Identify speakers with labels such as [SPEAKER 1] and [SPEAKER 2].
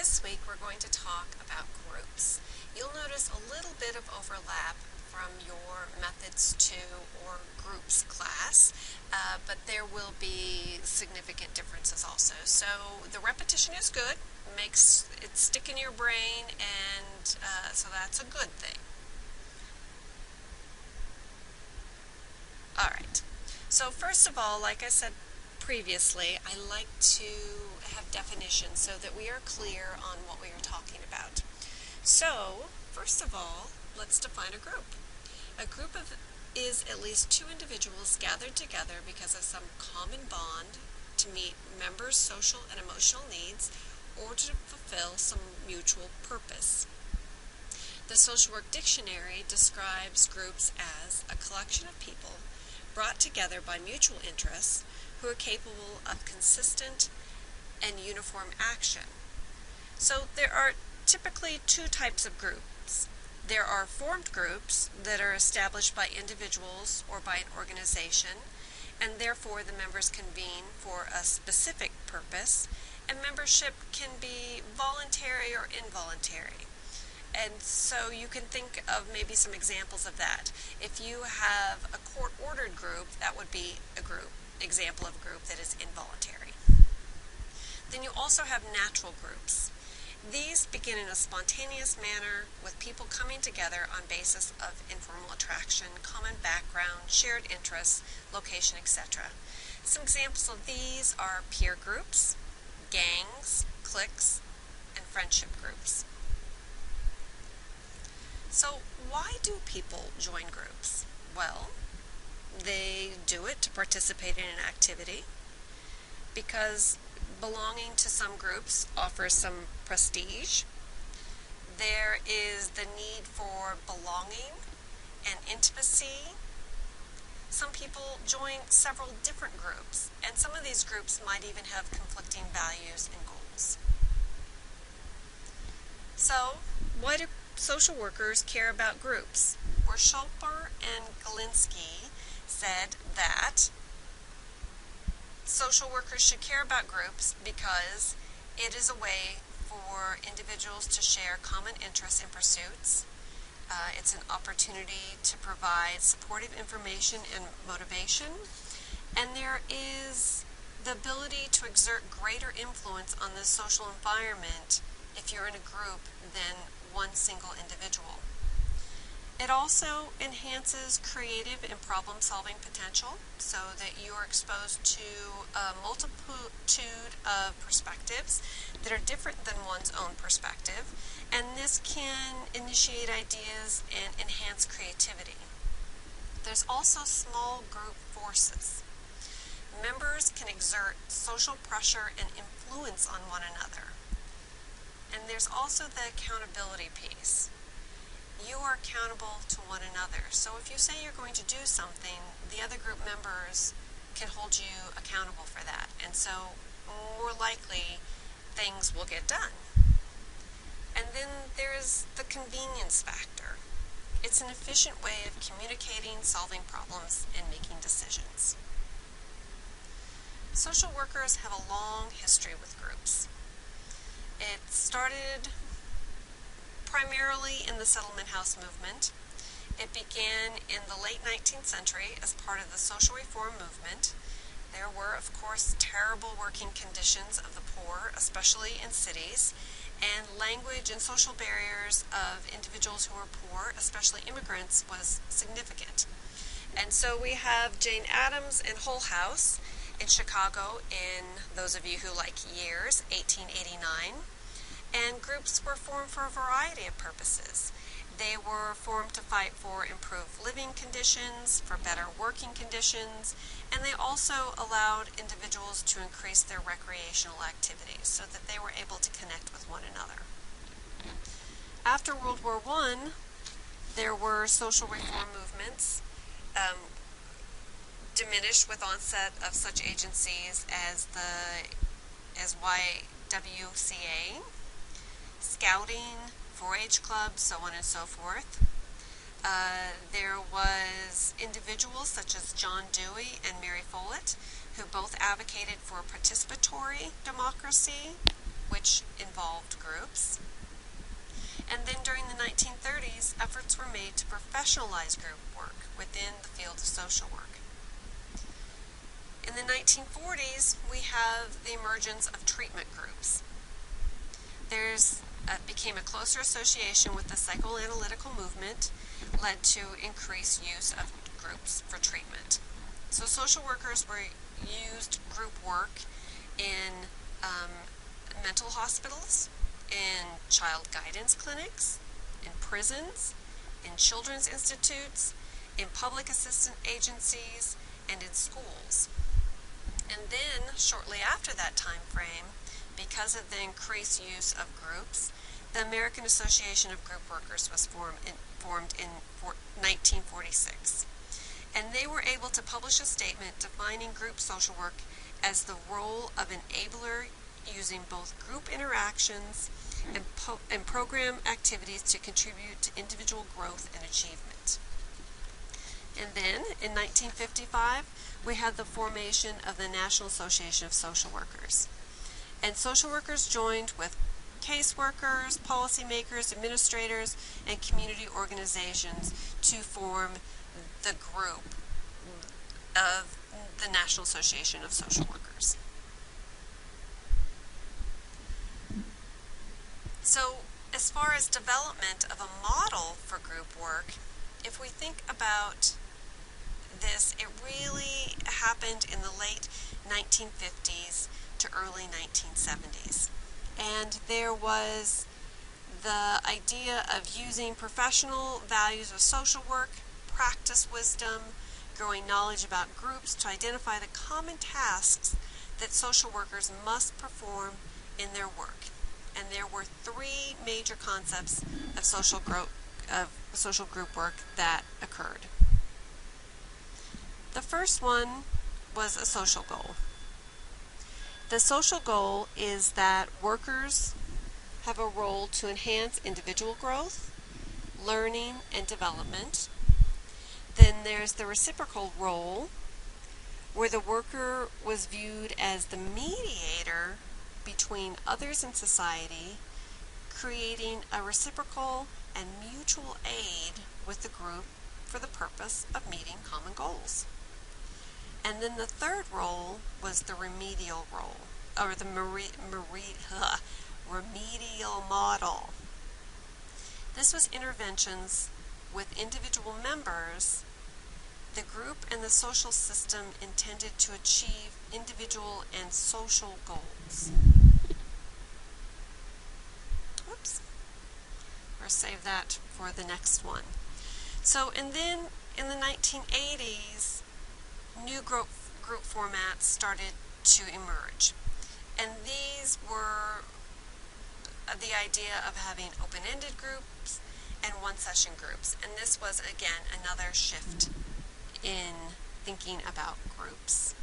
[SPEAKER 1] this week we're going to talk about groups. You'll notice a little bit of overlap from your Methods 2 or Groups class, but there will be significant differences also. So the repetition is good, makes it stick in your brain, and so that's a good thing. Alright, so first of all, like I said previously, I like to have definitions so that we are clear on what we are talking about. So, first of all, let's define a group. A group is at least two individuals gathered together because of some common bond to meet members' social and emotional needs or to fulfill some mutual purpose. The Social Work Dictionary describes groups as a collection of people brought together by mutual interests who are capable of consistent and uniform action. So there are typically two types of groups. There are formed groups that are established by individuals or by an organization, and therefore the members convene for a specific purpose, and membership can be voluntary or involuntary. And so you can think of maybe some examples of that. If you have a court-ordered group, that would be a example of a group that is involuntary. Then you also have natural groups. These begin in a spontaneous manner with people coming together on basis of informal attraction, common background, shared interests, location, etc. Some examples of these are peer groups, gangs, cliques, and friendship groups. So why do people join groups? Well, they do it to participate in an activity because belonging to some groups offers some prestige. There is the need for belonging and intimacy. Some people join several different groups, and some of these groups might even have conflicting values and goals. So, why do social workers care about groups? Well, Schulper and Galinsky said that social workers should care about groups because it is a way for individuals to share common interests and pursuits. It's an opportunity to provide supportive information and motivation, and there is the ability to exert greater influence on the social environment if you're in a group than one single individual. It also enhances creative and problem-solving potential so that you are exposed to a multitude of perspectives that are different than one's own perspective, and this can initiate ideas and enhance creativity. There's also small group forces. Members can exert social pressure and influence on one another. And there's also the accountability piece. You are accountable to one another. So if you say you're going to do something, the other group members can hold you accountable for that. And so more likely things will get done. And then there's the convenience factor. It's an efficient way of communicating, solving problems, and making decisions. Social workers have a long history with groups. It started primarily in the settlement house movement. It began in the late 19th century as part of the social reform movement. There were, of course, terrible working conditions of the poor, especially in cities, and language and social barriers of individuals who were poor, especially immigrants, was significant. And so we have Jane Addams and Hull House in Chicago in, those of you who like years, 1889. And groups were formed for a variety of purposes. They were formed to fight for improved living conditions, for better working conditions, and they also allowed individuals to increase their recreational activities so that they were able to connect with one another. After World War I, there were social reform movements, diminished with onset of such agencies as YWCA, Scouting, 4-H clubs, so on and so forth. There was individuals such as John Dewey and Mary Follett, who both advocated for participatory democracy, which involved involved groups. And then during the 1930s, efforts were made to professionalize group work within the field of social work. In the 1940s, we have the emergence of treatment groups. There's became a closer association with the psychoanalytical movement, led to increased use of groups for treatment. So social workers used group work in mental hospitals, in child guidance clinics, in prisons, in children's institutes, in public assistance agencies, and in schools. And then, shortly after that time frame, because of the increased use of groups, the American Association of Group Workers was formed in 1946. And they were able to publish a statement defining group social work as the role of enabler using both group interactions and program activities to contribute to individual growth and achievement. And then, in 1955, we had the formation of the National Association of Social Workers. And social workers joined with caseworkers, policymakers, administrators, and community organizations to form the group of the National Association of Social Workers. So, as far as development of a model for group work, if we think about this, it really happened in the late 1950s to early 1970s. And there was the idea of using professional values of social work, practice wisdom, growing knowledge about groups to identify the common tasks that social workers must perform in their work. And there were three major concepts of social group work that occurred. The first one was a social goal. The social goal is that workers have a role to enhance individual growth, learning, and development. Then there's the reciprocal role, where the worker was viewed as the mediator between others in society, creating a reciprocal and mutual aid with the group for the purpose of meeting common goals. And then the third role was the remedial role, or the remedial model. This was interventions with individual members, the group and the social system intended to achieve individual and social goals. Whoops. Or save that for the next one. So, and then in the 1980s, new group formats started to emerge. And these were the idea of having open-ended groups and one-session groups. And this was, again, another shift in thinking about groups.